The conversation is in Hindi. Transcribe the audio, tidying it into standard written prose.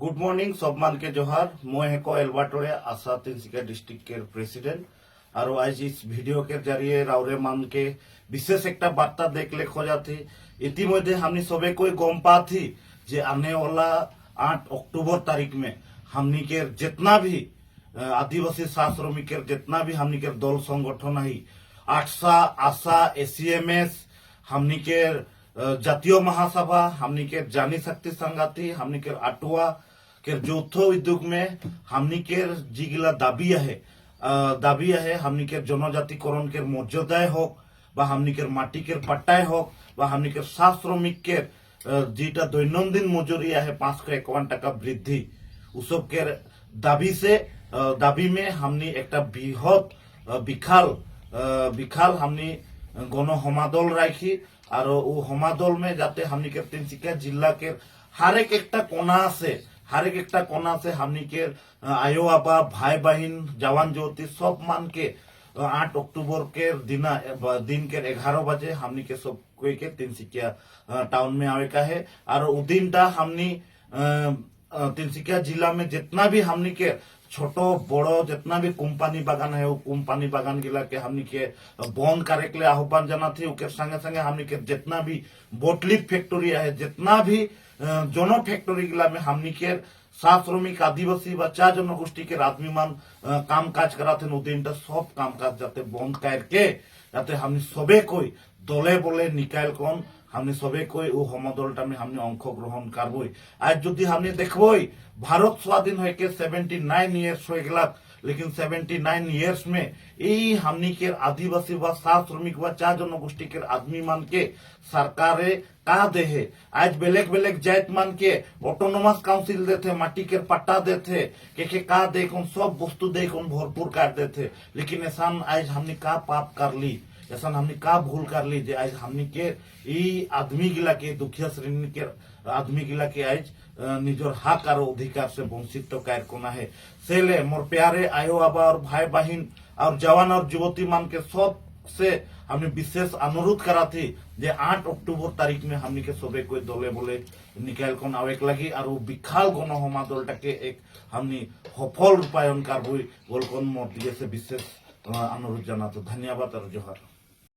गुड मॉर्निंग सब मान के जोहार मैं हेको एलबाटोरे आशा तिनसुकिया डिस्ट्रिक्ट के प्रेसिडेंट और आज इस वीडियो के जरिए राउरे मान के विशेष एक वार्ता देख ले खोजा थी। इतिमध्य हमने सबे कोई गम पा थी जे आने वाला 8 अक्टूबर तारीख में हमनी के जितना भी आदिवासी साथ श्रमिक के जितना भी हमनी के दल संगठन है आठसा आशा एसीएमएस हमनी के जातीय महासभा हमनी के जानी शक्ति संगाती हमनी के आटुआ के यौथ उद्योग में हमनी के जिगिला दाबी है हमनी के जनजातिकरण के मर्यादाय होक बा हमनी के माटी के पट्टाय होक बा हमनी के सात श्रमिक के जीटा दैनन्दिन मजूरी है 551 टाका वृद्धि उसब के दाबी में हमनी एक बृहत विखाल हमनी गण हमादल राखी और वो हमादल में जाते हमनी के तिनसुकिया जिला के हर एक कोना से हमनी के आयो आबा भाई बहन जवान ज्योति सब मान के 8 अक्टूबर के दिन के 11 बजे हमनी के सब कोई के तिनसुकिया टाउन में आवे का है। और उ दिनटा हमनी तिनसुकिया जिला में जितना भी हमनी के छोटो बड़ो जितना भी कुंपानी बागान है वो कुंपानी बागान गिला के हमनी के बंद करे के लिए आह्वान जाना थी। उसके संगे संगे हमनी के जितना भी बोटलिप फैक्ट्री है जितना भी जोनो फैक्ट्री गिला में हमनी के सात श्रमिक आदिवासी बच्चा जनगोष्ठी के आदमी मान काम काज कराते दिन सब काम काज जाते बंद करके जाते हमनी सबे कोई दले बोले निकाल कौन हमने सबे कोई वो हमदलटा में हमने अंशग्रहण करबई। आज यदि हमने देखबई भारत स्वाधीन हो के 79 इयर्स हो गला लेकिन 79 इयर्स में यही हमनी के आदिवासी व सात श्रमिक व चार जनगोष्ठी के आदमी मान के सरकारे का दे है। आज बेलेग जात मान के ऑटोनोमस काउंसिल देते माटी के पट्टा देते के का दे सब वस्तु दे भरपूर कर देते। लेकिन ऐसा आज हमने का पाप कर ली ऐसा हमने का भूल कर ली जे आज हमनी के ई आदमी गिला के दुखिया श्रेणी के आदमी गिला के आज निजर हक और अधिकार से वंचित तो कर कोना है। सेले मोर प्यारे आयो आबा और भाई बहन और जवान और युवती मान के सब से हमने विशेष अनुरोध करा थी जे 8 अक्टूबर तारीख में हमनी के सबे कोई दले बोले निकाल कौन आवे लगी और वो विखाल गण हमादलटा के एक हमनी सफल रूपायन करबई बोल कौन मोर दिए से विशेष अनुरोध जाना। तो धन्यवाद और जोहार।